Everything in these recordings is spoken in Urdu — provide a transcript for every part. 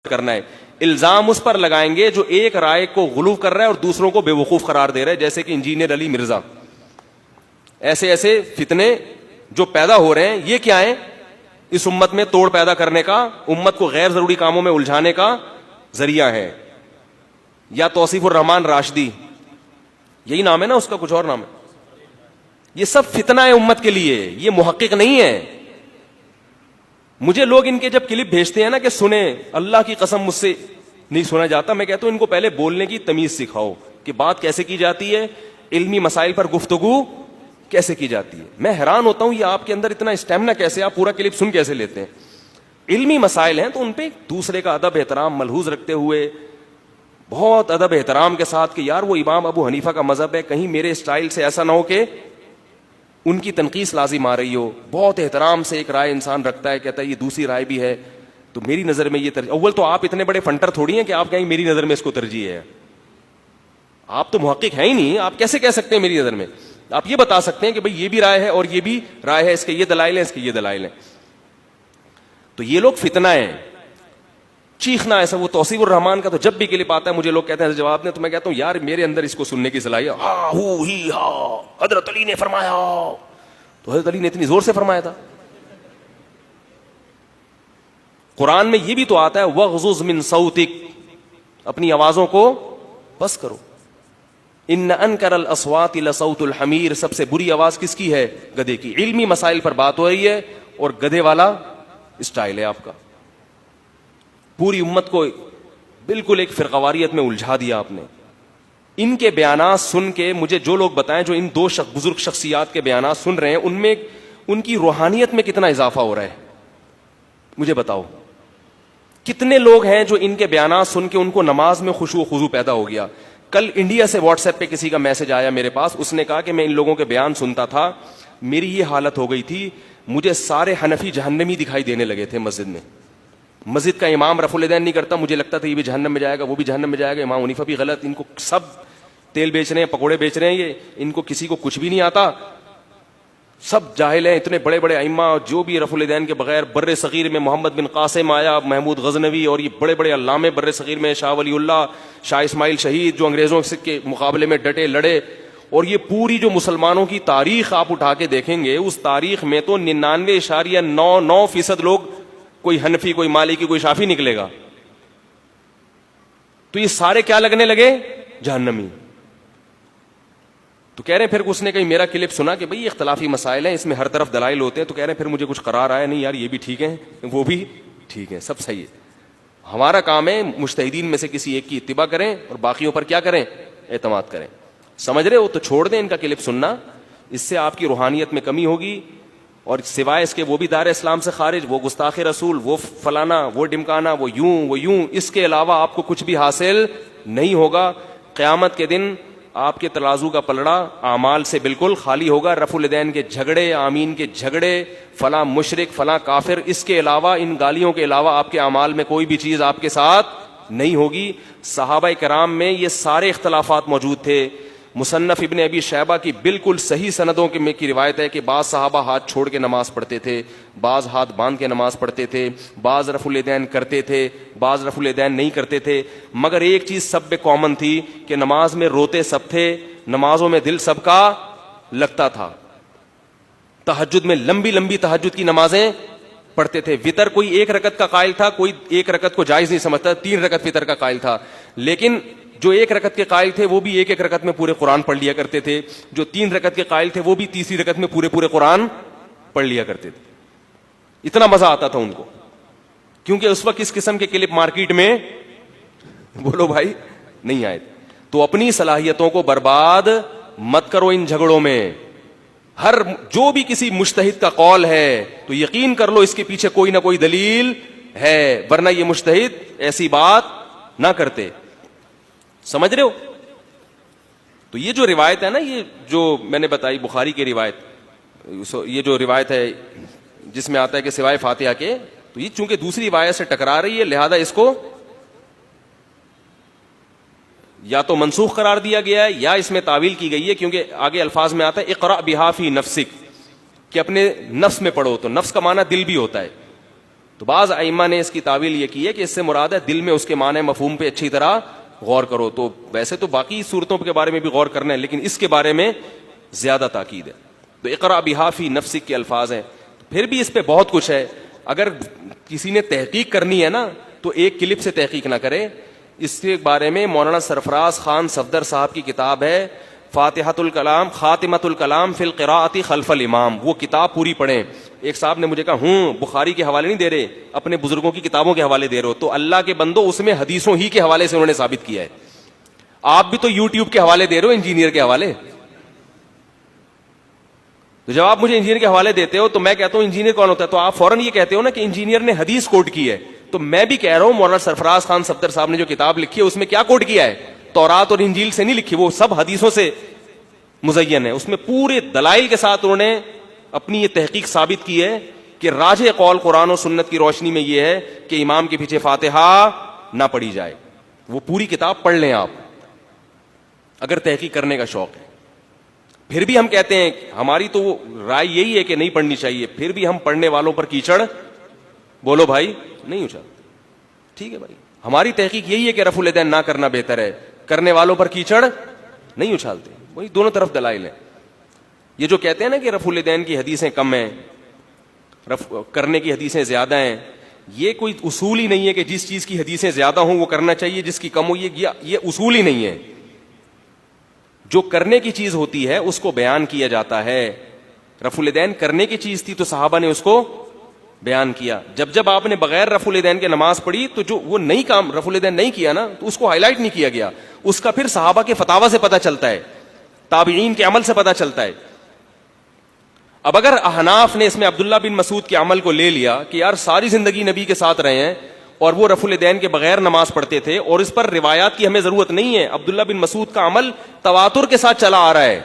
کرنا ہے. الزام اس پر لگائیں گے جو ایک رائے کو غلو کر رہا ہے اور دوسروں کو بے وقوف قرار دے رہا ہے, جیسے کہ انجینئر علی مرزا. ایسے ایسے فتنے جو پیدا ہو رہے ہیں, یہ کیا ہیں؟ اس امت میں توڑ پیدا کرنے کا, امت کو غیر ضروری کاموں میں الجھانے کا ذریعہ ہے. یا توصیف الرحمان راشدی, یہی نام ہے نا اس کا, کچھ اور نام ہے. یہ سب فتنہ ہے امت کے لیے, یہ محقق نہیں ہے. مجھے لوگ ان کے جب کلپ بھیجتے ہیں نا کہ سنیں, اللہ کی قسم مجھ سے نہیں سنا جاتا. میں کہتا ہوں ان کو پہلے بولنے کی تمیز سکھاؤ کہ بات کیسے کی جاتی ہے, علمی مسائل پر گفتگو کیسے کی جاتی ہے. میں حیران ہوتا ہوں یہ آپ کے اندر اتنا اسٹیمنا کیسے, آپ پورا کلپ سن کیسے لیتے ہیں. علمی مسائل ہیں تو ان پہ دوسرے کا ادب احترام ملحوظ رکھتے ہوئے, بہت ادب احترام کے ساتھ کہ یار وہ امام ابو حنیفہ کا مذہب ہے, کہیں میرے اسٹائل سے ایسا نہ ہو کہ ان کی تنقیص لازم آ رہی ہو. بہت احترام سے ایک رائے انسان رکھتا ہے, کہتا ہے یہ دوسری رائے بھی ہے تو میری نظر میں یہ ترجیح. اول تو آپ اتنے بڑے فنٹر تھوڑی ہیں کہ آپ کہیں میری نظر میں اس کو ترجیح ہے. آپ تو محقق ہیں ہی نہیں, آپ کیسے کہہ سکتے ہیں میری نظر میں. آپ یہ بتا سکتے ہیں کہ بھئی یہ بھی رائے ہے اور یہ بھی رائے ہے, اس کے یہ دلائل ہیں, اس کے یہ دلائل ہیں. تو یہ لوگ فتنہ ہیں. چیخنا ایسا, وہ توصیف الرحمان کا تو جب بھی کلپ آتا ہے مجھے لوگ کہتے ہیں جواب نے, تو میں کہتا ہوں یار میرے اندر اس کو سننے کی صلاحیت, ہاں ہو ہی ہاں حضرت علی نے فرمایا, تو حضرت علی نے اتنی زور سے فرمایا تھا. قرآن میں یہ بھی تو آتا ہے وغضض من صوتک, اپنی آوازوں کو بس کرو. ان انکر الاصوات لصوت الحمیر, سب سے بری آواز کس کی ہے؟ گدھے کی. علمی مسائل پر بات ہو رہی ہے اور گدھے والا اسٹائل ہے آپ کا. پوری امت کو بالکل ایک فرقواریت میں الجھا دیا آپ نے. ان کے بیانات سن کے مجھے جو لوگ بتائیں, جو ان دو بزرگ شخصیات کے بیانات سن رہے ہیں, ان میں ان کی روحانیت میں کتنا اضافہ ہو رہا ہے مجھے بتاؤ. کتنے لوگ ہیں جو ان کے بیانات سن کے ان کو نماز میں خشوع و خضوع پیدا ہو گیا. کل انڈیا سے واٹس ایپ پہ کسی کا میسج آیا میرے پاس, اس نے کہا کہ میں ان لوگوں کے بیان سنتا تھا, میری یہ حالت ہو گئی تھی, مجھے سارے حنفی جہنمی دکھائی دینے لگے تھے مسجد میں. مسجد کا امام رفع الیدین نہیں کرتا, مجھے لگتا تھا یہ بھی جہنم میں جائے گا, وہ بھی جہنم میں جائے گا, امام حنیفہ بھی غلط, ان کو سب تیل بیچ رہے ہیں, پکوڑے بیچ رہے ہیں, یہ ان کو کسی کو کچھ بھی نہیں آتا, سب جاہل ہیں. اتنے بڑے بڑے ائمہ جو بھی رفع الیدین کے بغیر, بر صغیر میں محمد بن قاسم آیا, محمود غزنوی, اور یہ بڑے بڑے علامے بر صغیر میں, شاہ ولی اللہ, شاہ اسماعیل شہید, جو انگریزوں کے مقابلے میں ڈٹے لڑے. اور یہ پوری جو مسلمانوں کی تاریخ آپ اٹھا کے دیکھیں گے, اس تاریخ میں تو 99.99% لوگ کوئی حنفی, کوئی مالکی, کوئی شافی نکلے گا. تو یہ سارے کیا لگنے لگے؟ جہنمی. تو کہہ رہے ہیں پھر اس نے کہیں میرا کلپ سنا کہ بھئی یہ اختلافی مسائل ہیں, اس میں ہر طرف دلائل ہوتے ہیں, تو کہہ رہے ہیں پھر مجھے کچھ قرار آیا نہیں یار, یہ بھی ٹھیک ہے وہ بھی ٹھیک ہے, سب صحیح ہے. ہمارا کام ہے مجتہدین میں سے کسی ایک کی اتباع کریں اور باقیوں پر کیا کریں؟ اعتماد کریں. سمجھ رہے ہو؟ تو چھوڑ دیں ان کا کلپ سننا, اس سے آپ کی روحانیت میں کمی ہوگی. اور سوائے اس کے وہ بھی دار اسلام سے خارج, وہ گستاخ رسول, وہ فلانا, وہ ڈمکانا, وہ یوں, اس کے علاوہ آپ کو کچھ بھی حاصل نہیں ہوگا. قیامت کے دن آپ کے ترازو کا پلڑا اعمال سے بالکل خالی ہوگا. رفع الیدین کے جھگڑے, آمین کے جھگڑے, فلاں مشرک, فلاں کافر, اس کے علاوہ, ان گالیوں کے علاوہ آپ کے اعمال میں کوئی بھی چیز آپ کے ساتھ نہیں ہوگی. صحابہ کرام میں یہ سارے اختلافات موجود تھے. مصنف ابن ابی شیبہ کی بالکل صحیح سندوں کی روایت ہے کہ بعض صحابہ ہاتھ چھوڑ کے نماز پڑھتے تھے, بعض ہاتھ باندھ کے نماز پڑھتے تھے, بعض رفع الیدین کرتے تھے, بعض رفع الیدین نہیں کرتے تھے. مگر ایک چیز سب پہ کامن تھی کہ نماز میں روتے سب تھے, نمازوں میں دل سب کا لگتا تھا. تہجد میں لمبی لمبی تہجد کی نمازیں پڑھتے تھے. وطر کوئی ایک رکعت کا قائل تھا, کوئی ایک رکعت کو جائز نہیں سمجھتا, 3 رکعت وطر کا قائل تھا. لیکن جو 1 رکعت کے قائل تھے وہ بھی 1 رکعت میں پورے قرآن پڑھ لیا کرتے تھے. جو 3 رکعت کے قائل تھے وہ بھی تیسری رکعت میں پورے قرآن پڑھ لیا کرتے تھے. اتنا مزہ آتا تھا ان کو, کیونکہ اس وقت اس قسم کے کلپ مارکیٹ میں بولو بھائی نہیں آئے. تو اپنی صلاحیتوں کو برباد مت کرو ان جھگڑوں میں. ہر جو بھی کسی مجتہد کا قول ہے تو یقین کر لو اس کے پیچھے کوئی نہ کوئی دلیل ہے, ورنہ یہ مجتہد ایسی بات نہ کرتے. سمجھ رہے ہو؟ تو یہ جو روایت ہے نا, یہ جو میں نے بتائی بخاری کی روایت, یہ جو روایت ہے جس میں آتا ہے کہ سوائے فاتحہ کے, تو یہ چونکہ دوسری روایت سے ٹکرا رہی ہے, لہذا اس کو یا تو منسوخ قرار دیا گیا ہے یا اس میں تعویل کی گئی ہے, کیونکہ آگے الفاظ میں آتا ہے اقرأ بہا فی نفسک, کہ اپنے نفس میں پڑھو. تو نفس کا معنی دل بھی ہوتا ہے. تو بعض ائمہ نے اس کی تعویل یہ کی ہے کہ اس سے مراد ہے دل میں اس کے معنی مفہوم پہ اچھی طرح غور کرو. تو ویسے تو باقی صورتوں کے بارے میں بھی غور کرنا ہے, لیکن اس کے بارے میں زیادہ تاکید ہے. تو اقرا بہا فی نفسک کے الفاظ ہیں. پھر بھی اس پہ بہت کچھ ہے. اگر کسی نے تحقیق کرنی ہے نا تو ایک کلپ سے تحقیق نہ کرے. اس کے بارے میں مولانا سرفراز خان صفدر صاحب کی کتاب ہے فاتحۃ الکلام خاتمۃ الکلام فی القراءۃ خلف الامام. وہ کتاب پوری پڑھیں. ایک صاحب نے مجھے کہا بخاری کے حوالے نہیں دے رہے, اپنے بزرگوں کی کتابوں کے حوالے دے رہے ہو. تو اللہ کے بندو اس میں حدیثوں ہی کے حوالے سے انہوں نے ثابت کیا ہے. آپ بھی تو یوٹیوب کے حوالے دے رہے ہو, انجینئر کے حوالے. تو جب آپ مجھے انجینئر کے حوالے دیتے ہو تو میں کہتا ہوں انجینئر کون ہوتا ہے, تو آپ فوراً یہ کہتے ہو نا کہ انجینئر نے حدیث کوٹ کی ہے. تو میں بھی کہہ رہا ہوں مولانا سرفراز خان صفدر صاحب نے جو کتاب لکھی ہے اس میں کیا کوٹ کیا ہے؟ تورات اور انجیل سے نہیں لکھی, وہ سب حدیثوں سے مزین ہے. اس میں پورے دلائل کے ساتھ انہوں نے اپنی یہ تحقیق ثابت کی ہے کہ راجح قول قرآن و سنت کی روشنی میں یہ ہے کہ امام کے پیچھے فاتحہ نہ پڑھی جائے. وہ پوری کتاب پڑھ لیں آپ اگر تحقیق کرنے کا شوق ہے. پھر بھی ہم کہتے ہیں, ہماری تو رائے یہی ہے کہ نہیں پڑھنی چاہیے, پھر بھی ہم پڑھنے والوں پر کیچڑ بولو بھائی نہیں اچھالتے. ٹھیک ہے بھائی, ہماری تحقیق یہی ہے کہ رفع الیدین نہ کرنا بہتر ہے, کرنے والوں پر کیچڑ نہیں اچھالتے. وہی دونوں طرف دلائل ہیں. یہ جو کہتے ہیں نا کہ رفع الیدین کی حدیثیں کم ہیں, کرنے کی حدیثیں زیادہ ہیں, یہ کوئی اصول ہی نہیں ہے کہ جس چیز کی حدیثیں زیادہ ہوں وہ کرنا چاہیے, جس کی کم ہو یہ اصول ہی نہیں ہے. جو کرنے کی چیز ہوتی ہے اس کو بیان کیا جاتا ہے. رفع الیدین کرنے کی چیز تھی تو صحابہ نے اس کو بیان کیا. جب آپ نے بغیر رفع الیدین کے نماز پڑھی تو جو وہ نئی کام رفع الیدین نہیں کیا نا, تو اس کو ہائی لائٹ نہیں کیا گیا. اس کا پھر صحابہ کے فتاوی سے پتہ چلتا ہے, تابعین کے عمل سے پتہ چلتا ہے. اب اگر احناف نے اس میں عبداللہ بن مسعود کے عمل کو لے لیا کہ یار ساری زندگی نبی کے ساتھ رہے ہیں اور وہ رفع الیدین کے بغیر نماز پڑھتے تھے اور اس پر روایات کی ہمیں ضرورت نہیں ہے, عبداللہ بن مسعود کا عمل تواتر کے ساتھ چلا آ رہا ہے,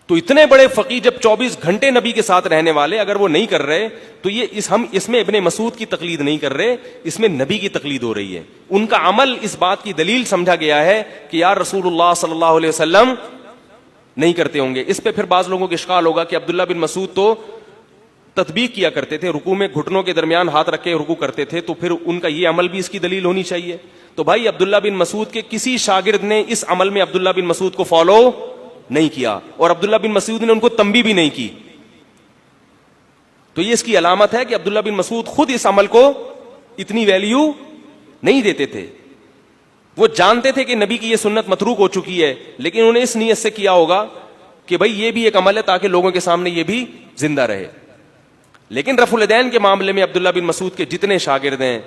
تو اتنے بڑے فقیہ جب 24 گھنٹے نبی کے ساتھ رہنے والے اگر وہ نہیں کر رہے تو ہم اس میں ابن مسعود کی تقلید نہیں کر رہے, اس میں نبی کی تقلید ہو رہی ہے. ان کا عمل اس بات کی دلیل سمجھا گیا ہے کہ یار رسول اللہ صلی اللہ علیہ وسلم نہیں کرتے ہوں گے. اس پہ پھر بعض لوگوں کو اشکال ہوگا کہ عبداللہ بن مسعود تو تطبیق کیا کرتے تھے, رکوع میں گھٹنوں کے درمیان ہاتھ رکھ کے رکوع کرتے تھے, تو پھر ان کا یہ عمل بھی اس کی دلیل ہونی چاہیے. تو بھائی عبداللہ بن مسعود کے کسی شاگرد نے اس عمل میں عبداللہ بن مسعود کو فالو نہیں کیا, اور عبداللہ بن مسعود نے ان کو تنبیہ بھی نہیں کی. تو یہ اس کی علامت ہے کہ عبداللہ بن مسعود خود اس عمل کو اتنی ویلیو نہیں دیتے تھے. وہ جانتے تھے کہ نبی کی یہ سنت متروک ہو چکی ہے, لیکن انہوں نے اس نیت سے کیا ہوگا کہ بھائی یہ بھی ایک عمل ہے تاکہ لوگوں کے سامنے یہ بھی زندہ رہے. لیکن رفع الیدین کے معاملے میں عبداللہ بن مسعود کے جتنے شاگرد ہیں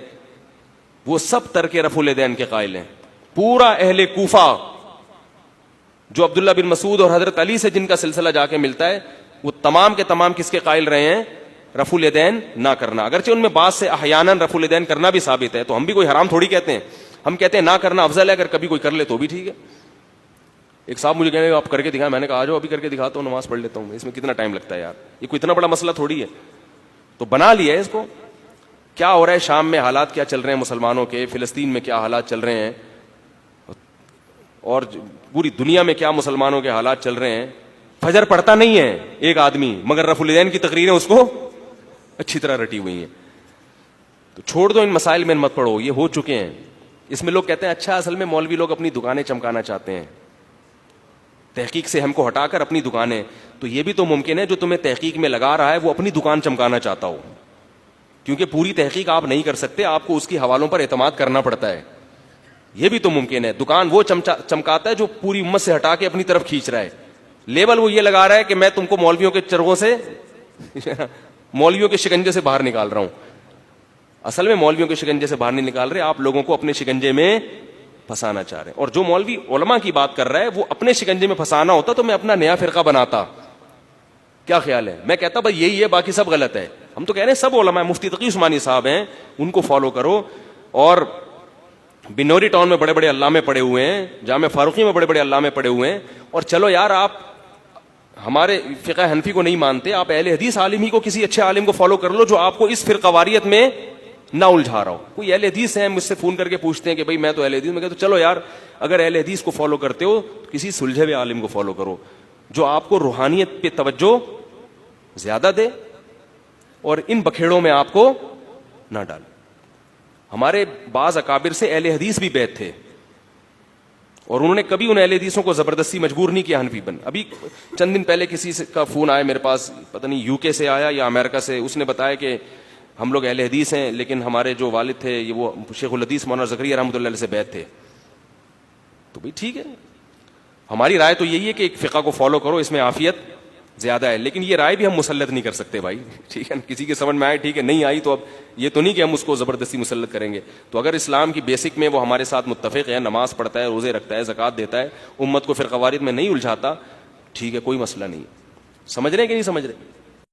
وہ سب ترک رفع الیدین کے قائل ہیں. پورا اہل کوفہ جو عبداللہ بن مسعود اور حضرت علی سے جن کا سلسلہ جا کے ملتا ہے, وہ تمام کے تمام کس کے قائل رہے ہیں؟ رفع الیدین نہ کرنا. اگرچہ ان میں بعض سے احیاناً رفع الیدین کرنا بھی ثابت ہے, تو ہم بھی کوئی حرام تھوڑی کہتے ہیں, ہم کہتے ہیں نہ کرنا افضل ہے, اگر کبھی کوئی کر لے تو بھی ٹھیک ہے. ایک صاحب مجھے کہنے آپ کر کے دکھائیں, میں نے کہا جو ابھی کر کے دکھاتا ہوں, نماز پڑھ لیتا ہوں, اس میں کتنا ٹائم لگتا ہے یار, یہ کوئی اتنا بڑا مسئلہ تھوڑی ہے. تو بنا لیا ہے اس کو. کیا ہو رہا ہے شام میں, حالات کیا چل رہے ہیں مسلمانوں کے, فلسطین میں کیا حالات چل رہے ہیں, اور پوری دنیا میں کیا مسلمانوں کے حالات چل رہے ہیں. فجر پڑھتا نہیں ہے ایک آدمی, مگر رفع الیدین کی تقریریں اس کو اچھی طرح رٹی ہوئی ہیں. تو چھوڑ دو ان مسائل میں مت پڑھو, یہ ہو چکے ہیں. اس میں لوگ کہتے ہیں اچھا اصل میں مولوی لوگ اپنی دکانیں چمکانا چاہتے ہیں, تحقیق سے ہم کو ہٹا کر اپنی دکانیں. تو یہ بھی تو ممکن ہے جو تمہیں تحقیق میں لگا رہا ہے وہ اپنی دکان چمکانا چاہتا ہو, کیونکہ پوری تحقیق آپ نہیں کر سکتے, آپ کو اس کی حوالوں پر اعتماد کرنا پڑتا ہے. یہ بھی تو ممکن ہے. دکان وہ چمکاتا ہے جو پوری امت سے ہٹا کے اپنی طرف کھینچ رہا ہے. لیبل وہ یہ لگا رہا ہے کہ میں تم کو مولویوں کے چرغوں سے مولویوں کے شکنجے سے باہر نکال رہا ہوں. اصل میں مولویوں کے شکنجے سے باہر نہیں نکال رہے, آپ لوگوں کو اپنے شکنجے میں پھنسانا چاہ رہے ہیں. اور جو مولوی علماء کی بات کر رہا ہے وہ اپنے شکنجے میں پھنسانا ہوتا تو میں اپنا نیا فرقہ بناتا. کیا خیال ہے؟ میں کہتا بھائی یہی ہے, باقی سب غلط ہے. ہم تو کہہ رہے ہیں سب علماء, مفتی تقی عثمانی صاحب ہیں, ان کو فالو کرو. اور بنوری ٹاؤن میں بڑے بڑے علامے پڑے ہوئے ہیں, جامع فاروقی میں بڑے بڑے علامے پڑے ہوئے ہیں. اور چلو یار آپ ہمارے فقہ حنفی کو نہیں مانتے, آپ اہل حدیث عالم ہی کو, کسی اچھے عالم کو فالو کر لو جو آپ کو اس فرقہ واریت میں نہ الجھا رہا ہو. کوئی اہل حدیث ہیں مجھ سے فون کر کے پوچھتے ہیں کہ بھائی میں تو اہل حدیث, میں کہتا ہوں چلو یار اگر اہل حدیث کو فالو کرتے ہو تو کسی سلجھے ہوئے عالم کو فالو کرو جو آپ کو روحانیت پہ توجہ زیادہ دے اور ان بکھیڑوں میں آپ کو نہ ڈالو. ہمارے بعض اکابر سے اہل حدیث بھی بیعت تھے اور انہوں نے کبھی ان اہل حدیثوں کو زبردستی مجبور نہیں کیا حنفی بن. ابھی چند دن پہلے کسی کا فون آیا میرے پاس, پتہ نہیں یو کے سے آیا یا امریکہ سے, اس نے بتایا کہ ہم لوگ اہل حدیث ہیں لیکن ہمارے جو والد تھے یہ وہ شیخ الحدیث مولانا زکریا رحمۃ اللہ علیہ سے بیعت تھے. تو بھائی ٹھیک ہے, ہماری رائے تو یہی ہے کہ ایک فقہ کو فالو کرو, اس میں عافیت زیادہ ہے, لیکن یہ رائے بھی ہم مسلط نہیں کر سکتے بھائی, ٹھیک ہے. کسی کے سمجھ میں آئے ٹھیک ہے, نہیں آئی تو اب یہ تو نہیں کہ ہم اس کو زبردستی مسلط کریں گے. تو اگر اسلام کی بیسک میں وہ ہمارے ساتھ متفق ہے, نماز پڑھتا ہے, روزے رکھتا ہے, زکوٰۃ دیتا ہے, امت کو فرقہ واریت میں نہیں الجھاتا, ٹھیک ہے, کوئی مسئلہ نہیں. سمجھ رہے ہیں کہ نہیں سمجھ رہے؟